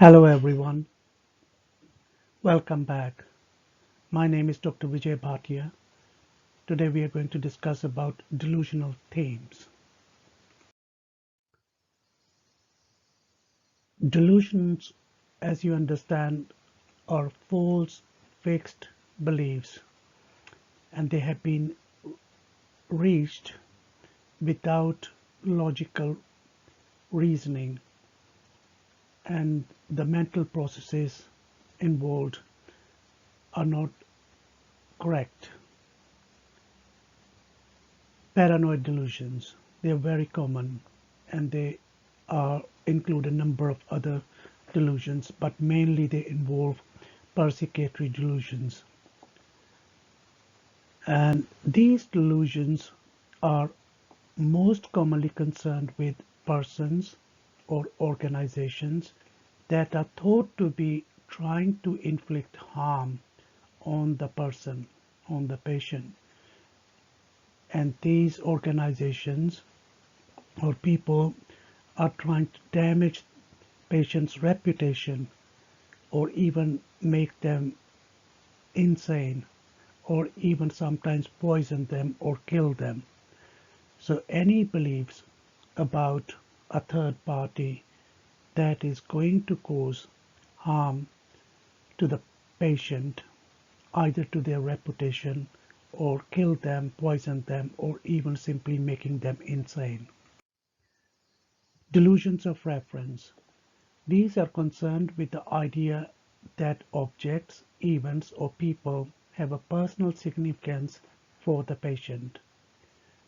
Hello everyone, welcome back. My name is Dr. Vijay Bhatia. Today we are going to discuss about delusional themes. Delusions, as you understand, are false, fixed beliefs, and they have been reached without logical reasoning, and the mental processes involved are not correct. Paranoid delusions, they are very common, and they include a number of other delusions, but mainly they involve persecutory delusions. And these delusions are most commonly concerned with persons or organizations that are thought to be trying to inflict harm on the person, on the patient. And these organizations or people are trying to damage patients' reputation or even make them insane or even sometimes poison them or kill them. So any beliefs about a third party that is going to cause harm to the patient, either to their reputation or kill them, poison them, or even simply making them insane. Delusions of reference. These are concerned with the idea that objects, events, or people have a personal significance for the patient.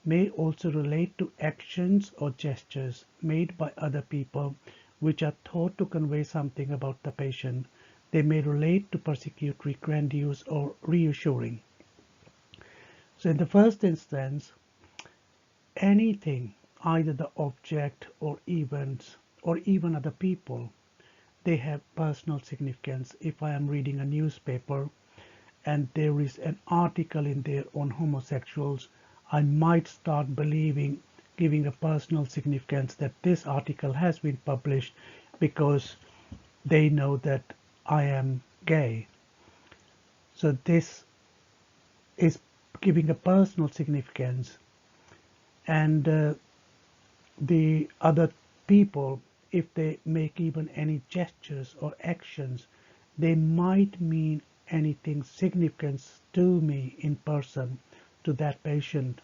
May also relate to actions or gestures made by other people which are thought to convey something about the patient. They may relate to persecutory, grandiose, or reassuring. So in the first instance, anything, either the object or events or even other people, they have personal significance. If I am reading a newspaper and there is an article in there on homosexuals, I might start believing, giving a personal significance that this article has been published because they know that I am gay. So this is giving a personal significance, and the other people, if they make even any gestures or actions, they might mean anything significant to me in person, to that patient,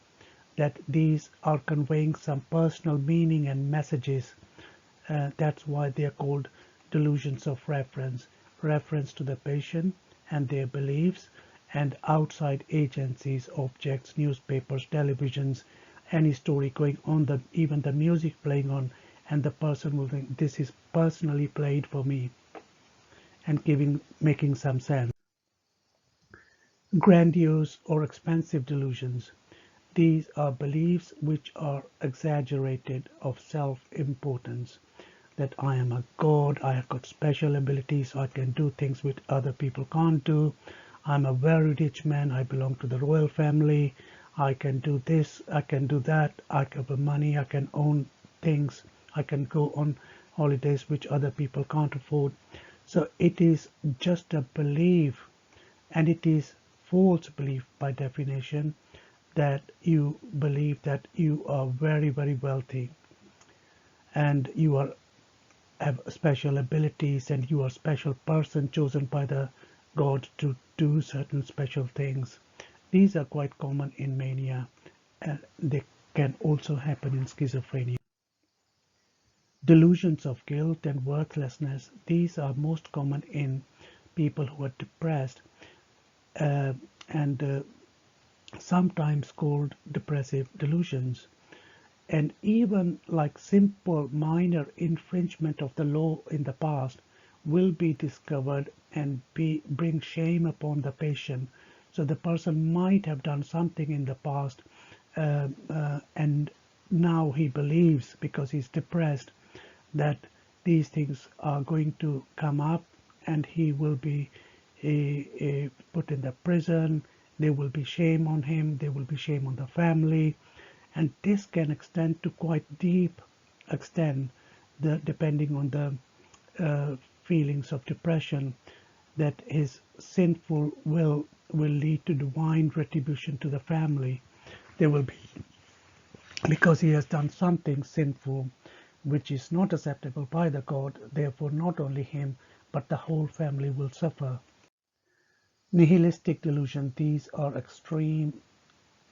that these are conveying some personal meaning and messages. That's why they are called delusions of reference to the patient and their beliefs and outside agencies, objects, newspapers, televisions, any story going on, even the music playing on, and the person will think this is personally played for me and making some sense. Grandiose or expansive delusions. These are beliefs which are exaggerated of self-importance, that I am a god, I have got special abilities, I can do things which other people can't do, I'm a very rich man, I belong to the royal family, I can do this, I can do that, I have money, I can own things, I can go on holidays which other people can't afford. So it is just a belief, and it is false belief by definition, that you believe that you are very, very wealthy and you are have special abilities and you are a special person chosen by the god to do certain special things. These are quite common in mania, and they can also happen in schizophrenia. Delusions of guilt and worthlessness. These are most common in people who are depressed, uh, and sometimes called depressive delusions. And even like simple minor infringement of the law in the past will be discovered and bring shame upon the patient. So the person might have done something in the past, and now he believes, because he's depressed, that these things are going to come up and he will be put in the prison. There will be shame on him, there will be shame on the family, and this can extend to quite deep extent, depending on the feelings of depression, that his sinful will lead to divine retribution to the family. There will be, because he has done something sinful which is not acceptable by the God, therefore not only him but the whole family will suffer. Nihilistic delusion, these are extreme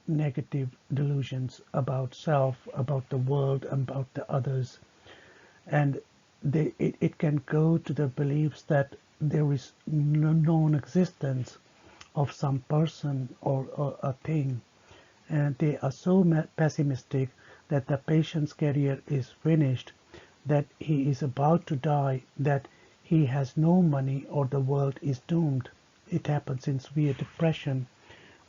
negative delusions about self, about the world, about the others, and it can go to the beliefs that there is no non-existence of some person or a thing, and they are so pessimistic that the patient's career is finished, that he is about to die, that he has no money or the world is doomed. It happens in severe depression.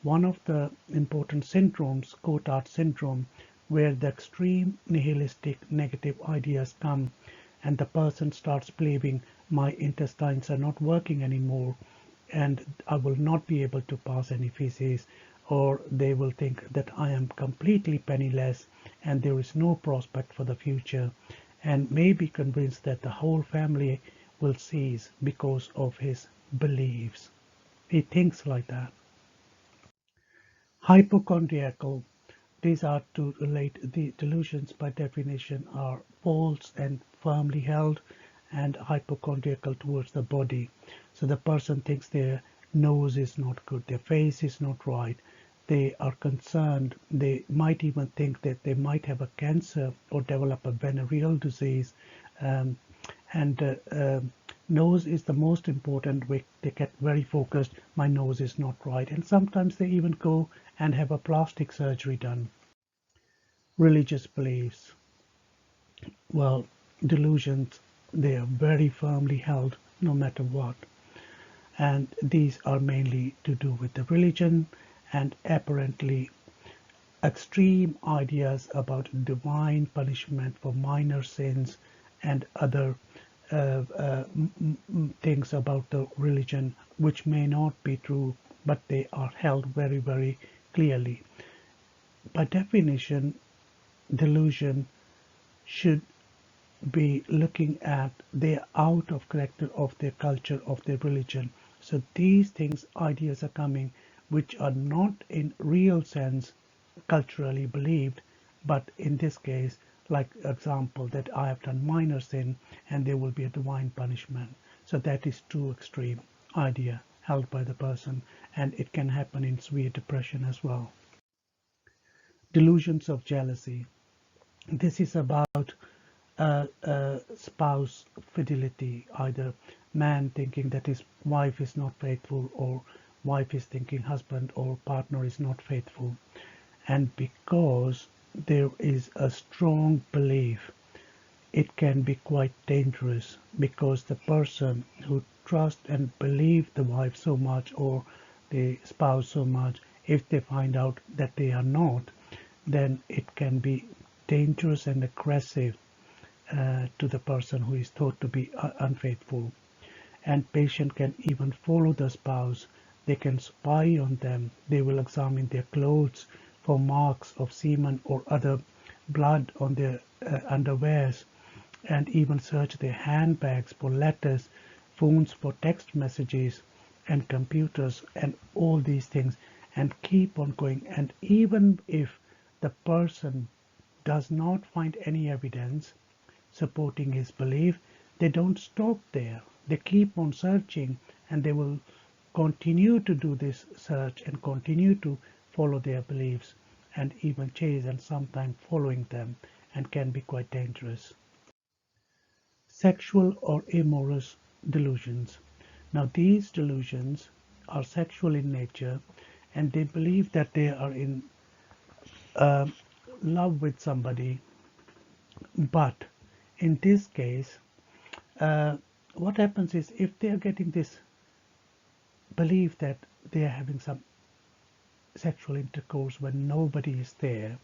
One of the important syndromes, Cotard syndrome, where the extreme nihilistic negative ideas come and the person starts believing my intestines are not working anymore and I will not be able to pass any feces, or they will think that I am completely penniless and there is no prospect for the future, and may be convinced that the whole family will cease because of his beliefs. He thinks like that. Hypochondriacal. These are to relate the delusions by definition are false and firmly held and hypochondriacal towards the body. So the person thinks their nose is not good, their face is not right. They are concerned. They might even think that they might have a cancer or develop a venereal disease. Um, and nose is the most important. They get very focused. My nose is not right, and sometimes they even go and have a plastic surgery done. Religious beliefs, well, delusions, they are very firmly held no matter what, and these are mainly to do with the religion and apparently extreme ideas about divine punishment for minor sins and other things about the religion which may not be true, but they are held very, very clearly. By definition, delusion should be looking at they are out of character of their culture, of their religion. So these things, ideas are coming which are not in real sense culturally believed, but in this case, like example, that I have done minor sin and there will be a divine punishment. So that is too extreme idea held by the person, and it can happen in severe depression as well. Delusions of jealousy. This is about spouse fidelity, either man thinking that his wife is not faithful, or wife is thinking husband or partner is not faithful. And because there is a strong belief, it can be quite dangerous, because the person who trusts and believes the wife so much or the spouse so much, if they find out that they are not, then it can be dangerous and aggressive to the person who is thought to be unfaithful. And patient can even follow the spouse. They can spy on them. They will examine their clothes for marks of semen or other blood on their underwears, and even search their handbags for letters, phones for text messages, and computers, and all these things, and keep on going. And even if the person does not find any evidence supporting his belief, they don't stop there. They keep on searching, and they will continue to do this search and continue to follow their beliefs and even chase and sometimes following them, and can be quite dangerous. Sexual or amorous delusions. Now these delusions are sexual in nature, and they believe that they are in uh, love with somebody, but in this case, uh, what happens is if they are getting this belief that they are having some sexual intercourse when nobody is there,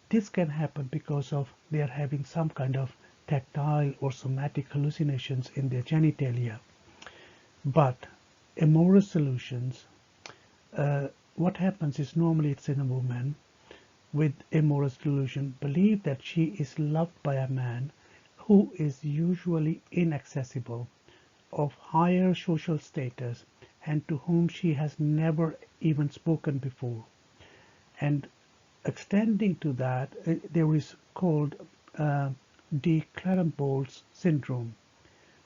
this can happen because of they are having some kind of tactile or somatic hallucinations in their genitalia. But amorous solutions, what happens is normally it's in a woman with amorous delusion believe that she is loved by a man who is usually inaccessible, of higher social status and to whom she has never even spoken before. And extending to that, there is called de Clerambault's syndrome.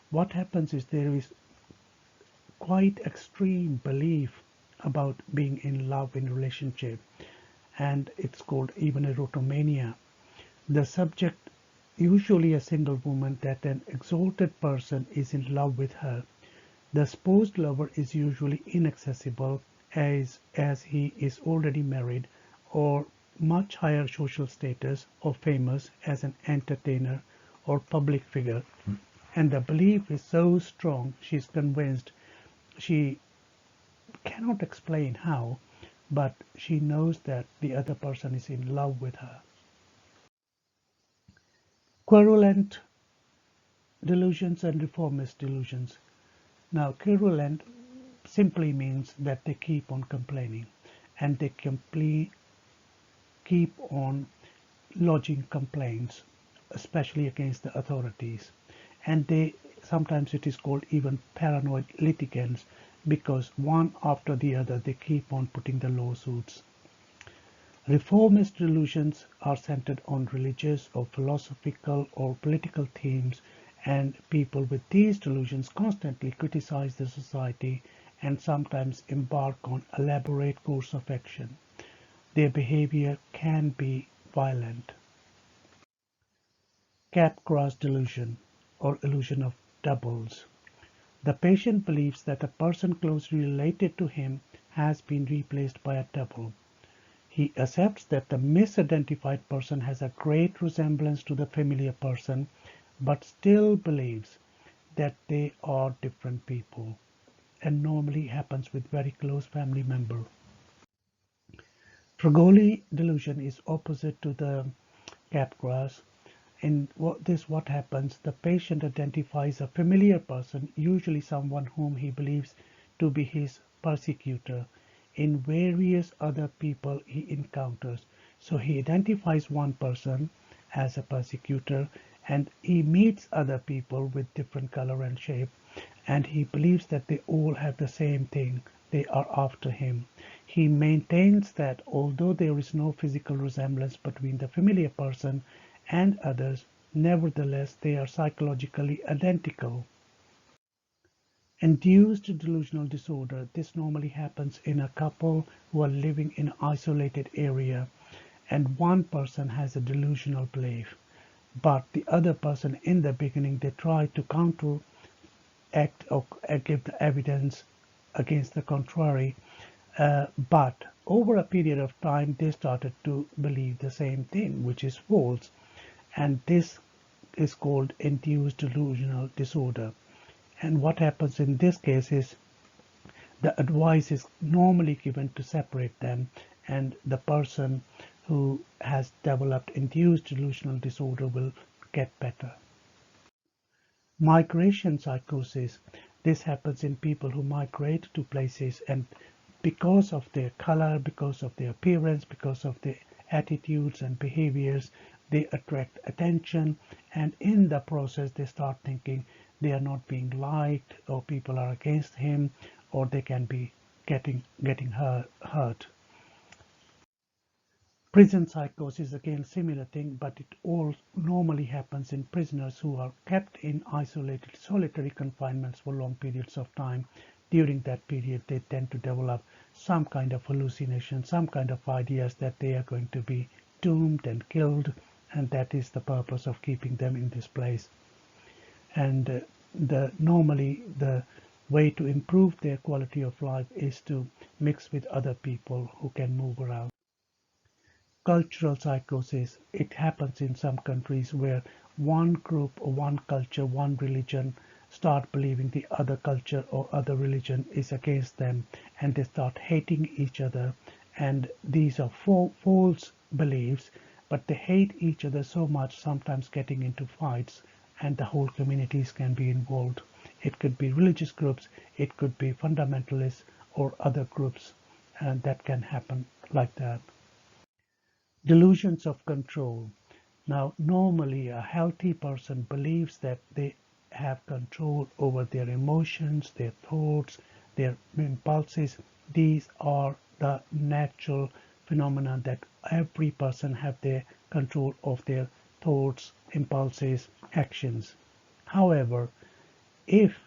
What happens is there is quite extreme belief about being in love in a relationship, and it's called even erotomania. The subject, usually a single woman, that an exalted person is in love with her. The supposed lover is usually inaccessible as he is already married or much higher social status or famous as an entertainer or public figure. And the belief is so strong, she's convinced. She cannot explain how, but she knows that the other person is in love with her. Querulant delusions and reformist delusions. Now, querulant simply means that they keep on complaining and they keep on lodging complaints, especially against the authorities. And they sometimes it is called even paranoid litigants because one after the other they keep on putting the lawsuits. Reformist delusions are centered on religious or philosophical or political themes, and people with these delusions constantly criticize the society and sometimes embark on elaborate course of action. Their behavior can be violent. Capgras delusion, or illusion of doubles. The patient believes that a person closely related to him has been replaced by a double. He accepts that the misidentified person has a great resemblance to the familiar person, but still believes that they are different people, and normally happens with very close family member. Trogoli delusion is opposite to the Capgras. In what happens, the patient identifies a familiar person, usually someone whom he believes to be his persecutor, in various other people he encounters. So he identifies one person as a persecutor and he meets other people with different color and shape, and he believes that they all have the same thing. They are after him. He maintains that although there is no physical resemblance between the familiar person and others, nevertheless they are psychologically identical. Induced delusional disorder. This normally happens in a couple who are living in an isolated area and one person has a delusional belief, but the other person in the beginning they try to counteract or give the evidence against the contrary, but over a period of time they started to believe the same thing, which is false, and this is called induced delusional disorder. And what happens in this case is the advice is normally given to separate them, and the person who has developed induced delusional disorder will get better. Migration psychosis. This happens in people who migrate to places and because of their color, because of their appearance, because of their attitudes and behaviors, they attract attention, and in the process they start thinking they are not being liked or people are against him or they can be getting hurt. Prison psychosis, again similar thing, but it all normally happens in prisoners who are kept in isolated solitary confinements for long periods of time. During that period they tend to develop some kind of hallucination, some kind of ideas that they are going to be doomed and killed, and that is the purpose of keeping them in this place. And normally the way to improve their quality of life is to mix with other people who can move around. Cultural psychosis. It happens in some countries where one group or one culture, one religion start believing the other culture or other religion is against them, and they start hating each other, and these are false beliefs, but they hate each other so much, sometimes getting into fights, and the whole communities can be involved. It could be religious groups, it could be fundamentalists or other groups, and that can happen like that. Delusions of control. Now, normally a healthy person believes that they have control over their emotions, their thoughts, their impulses. These are the natural phenomena that every person have their control of their thoughts, impulses, actions. However, if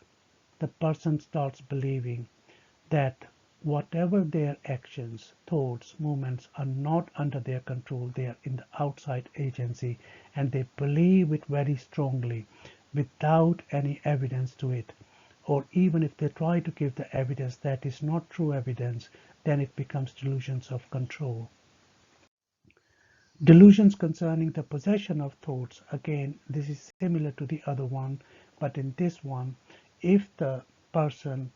the person starts believing that whatever their actions, thoughts, movements are not under their control, they are in the outside agency, and they believe it very strongly without any evidence to it, or even if they try to give the evidence that is not true evidence, then it becomes delusions of control. Delusions concerning the possession of thoughts, again, this is similar to the other one, but in this one, if the person,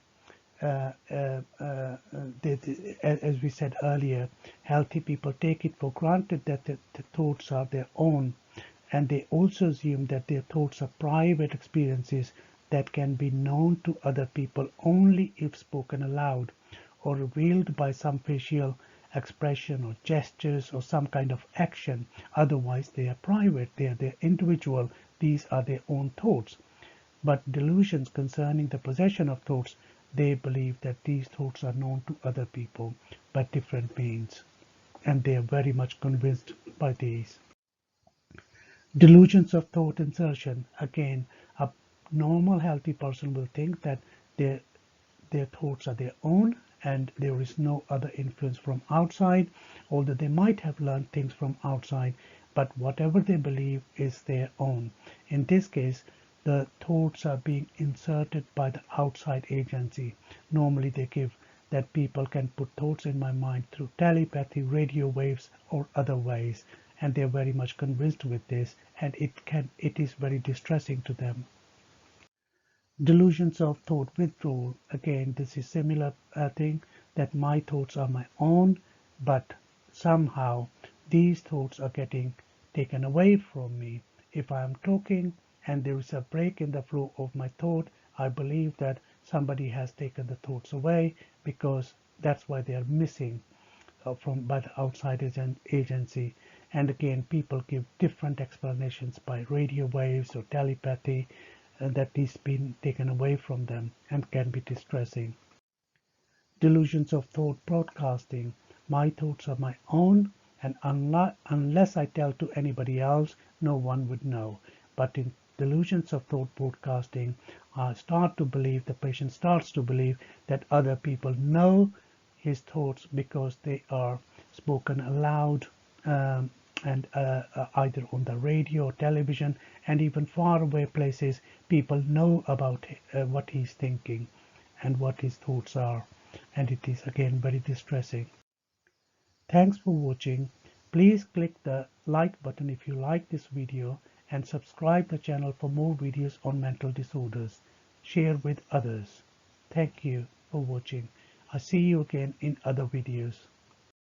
as we said earlier, healthy people take it for granted that the thoughts are their own, and they also assume that their thoughts are private experiences that can be known to other people only if spoken aloud or revealed by some facial expression or gestures or some kind of action. Otherwise, they are private, they're individual, these are their own thoughts. But delusions concerning the possession of thoughts, they believe that these thoughts are known to other people by different means, and they are very much convinced by these. Delusions of thought insertion, again, a normal healthy person will think that their thoughts are their own and there is no other influence from outside, although they might have learned things from outside, but whatever they believe is their own. In this case, the thoughts are being inserted by the outside agency. Normally they give that people can put thoughts in my mind through telepathy, radio waves, or other ways, and they're very much convinced with this, and it is very distressing to them. Delusions of thought withdrawal. Again, this is similar thing, that my thoughts are my own, but somehow these thoughts are getting taken away from me. If I am talking and there is a break in the flow of my thought, I believe that somebody has taken the thoughts away, because that's why they are missing from by the outside agency. And again, people give different explanations by radio waves or telepathy, that is been taken away from them and can be distressing. Delusions of thought broadcasting. My thoughts are my own, and unless I tell to anybody else, no one would know. But in delusions of thought broadcasting, the patient starts to believe that other people know his thoughts because they are spoken aloud, and either on the radio or television, and even far away places, people know about what he's thinking and what his thoughts are, and it is again very distressing. Thanks for watching. Please click the like button if you like this video, and subscribe the channel for more videos on mental disorders. Share with others. Thank you for watching. I'll see you again in other videos.